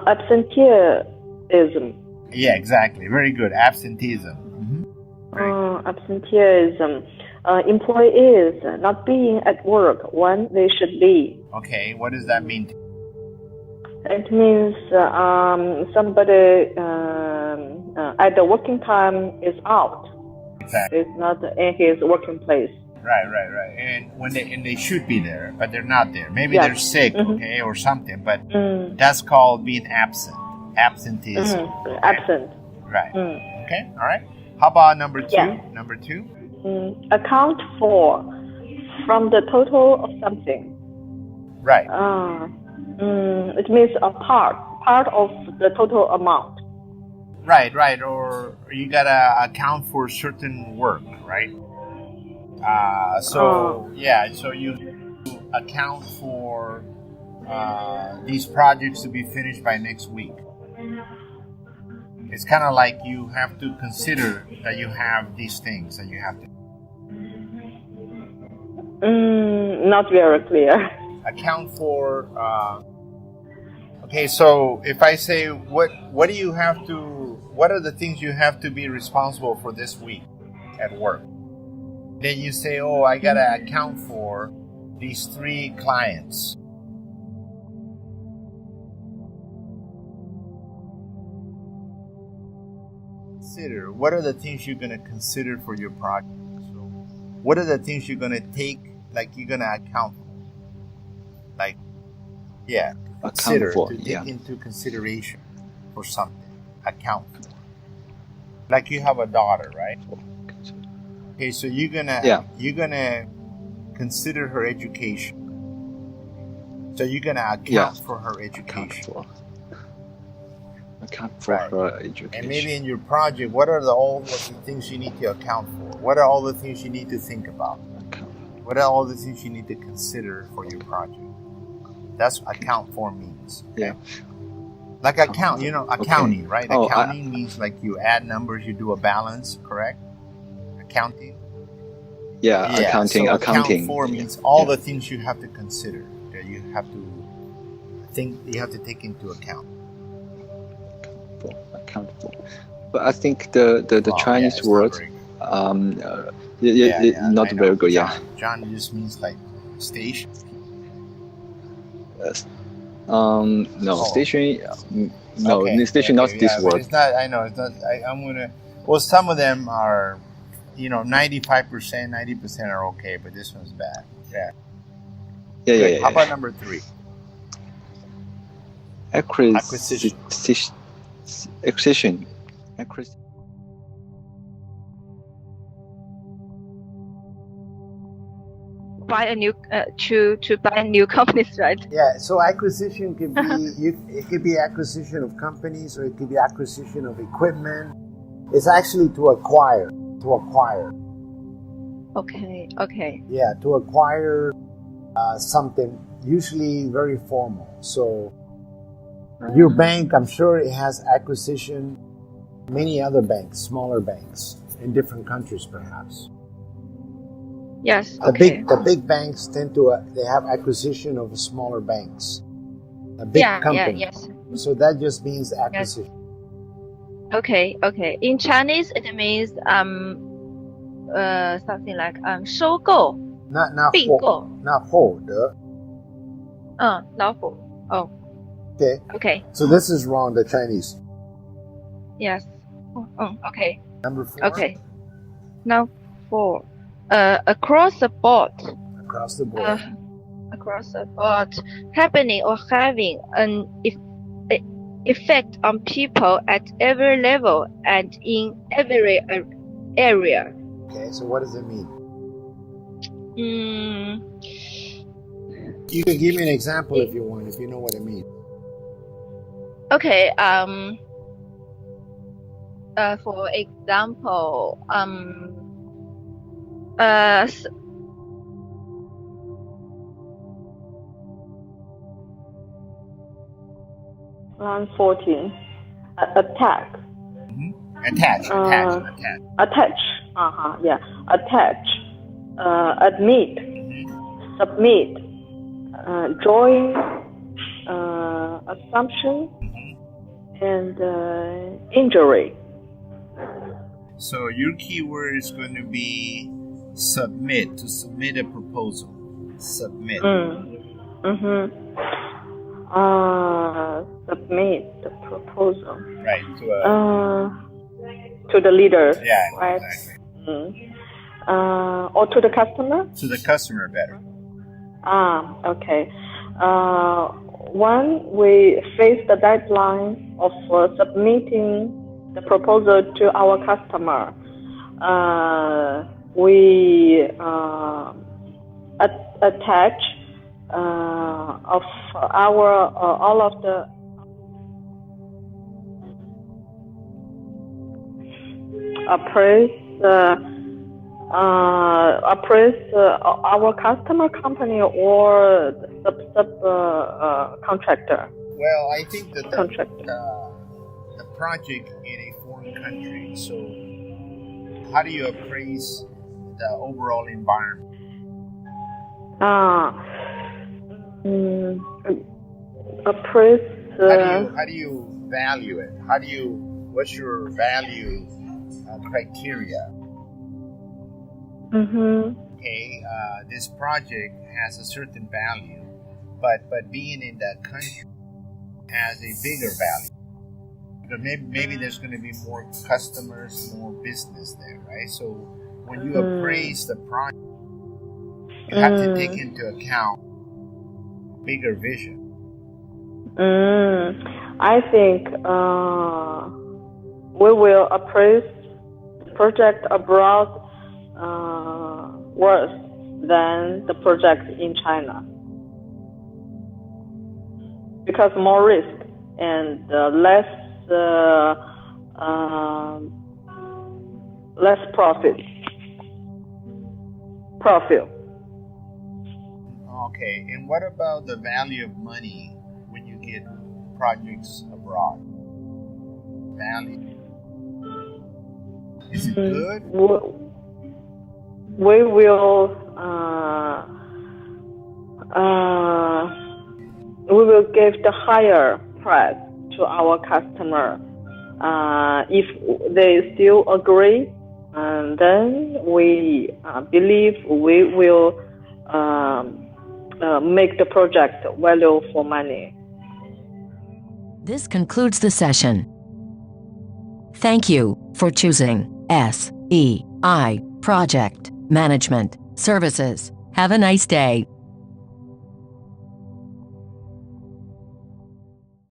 Absenteeism. Yeah, exactly. Very good. Absenteeism. Absenteeism. Employees not being at work when they should be. Okay, what does that mean? It means somebody at the working time is out. Exactly. It's not in his working place. Right. And they should be there, but they're not there. Maybe they're sick, okay, or something. But that's called being absent. Absenteeism. Okay? Absent. Right. Okay. All right. How about number two? Yeah. Number two. Account for from the total of something. Right. It means a part of the total amount. Right. Or you gotta account for certain work, right? So you account for these projects to be finished by next week. It's kind of like you have to consider that you have these things that you have to. Not very clear. Account for. Okay, so if I say what do you have to? What are the things you have to be responsible for this week at work? Then you say, oh, I gotta account for these 3 clients. Consider what are the things you're gonna consider for your project. So, what are the things you're gonna take? Like you're gonna account for. Like, consider to take into consideration for something. Account for. Like you have a daughter, right? Okay, so you're gonna consider her education. So you're gonna account for her education. Account for her education. And maybe in your project, what are all the things you need to account for? What are all the things you need to think about? What are all the things you need to consider for your project? That's what account for means. Okay? Yeah. Like accounting, right? Accounting means like you add numbers, you do a balance, correct? Accounting. Accounting. So account for means all the things you have to consider. That you have to think. You have to take into account. Account for. But I think the Chinese word, not very good. John just means like station. Station. Station. Not this word. It's not. I know. It's not. I'm gonna. Well, some of them are. 95%, 90% are okay, but this one's bad. Yeah. How about number 3? Acquisition. Buy a new to buy new companies, right? Yeah. So acquisition could be it could be acquisition of companies, or it could be acquisition of equipment. It's actually to acquire. Okay. Yeah, to acquire something, usually very formal. So your bank, I'm sure it has acquisition. Many other banks, smaller banks in different countries, perhaps. Yes. The big banks tend to they have acquisition of smaller banks. A big company. Yeah, yes. So that just means acquisition. Yes. Okay. In Chinese, it means something like 收购 并购 not hold. 老虎 Oh. Okay. So this is wrong, the Chinese. Yes. Okay. Number 4. Okay. Now 4. Across the board. Across the board. Across the board, happening or having an effect on people at every level and in every area. Okay, so what does it mean? You can give me an example if you want, if you know what it means. Okay. For example, Line 14. Attack. Attach. Attach. Yeah. Attach. Admit. Submit. Join. Assumption. and injury. So your keyword is going to be submit, to submit a proposal. Submit. Submit the proposal. Right. To the leader. Yeah, right? exactly. Or to the customer? To the customer better. Okay. When we face the deadline of submitting the proposal to our customer, we attach of our all of the appraise our customer company or contractor. Well, I think that the project in a foreign country. So, how do you appraise the overall environment? Appraise. How do you value it? What's your value criteria? Okay, this project has a certain value, but being in that country has a bigger value. Because maybe there's going to be more customers, more business there, right? So when you appraise the project, you have to take into account bigger vision. I think we will appraise the project abroad worse than the project in China, because more risk and less profit. Okay, and what about the value of money when you get projects abroad? Value. Is it good? We will give the higher price to our customer. If they still agree, then we believe we will make the project value for money. This concludes the session. Thank you for choosing SEI Project Management Services. Have a nice day.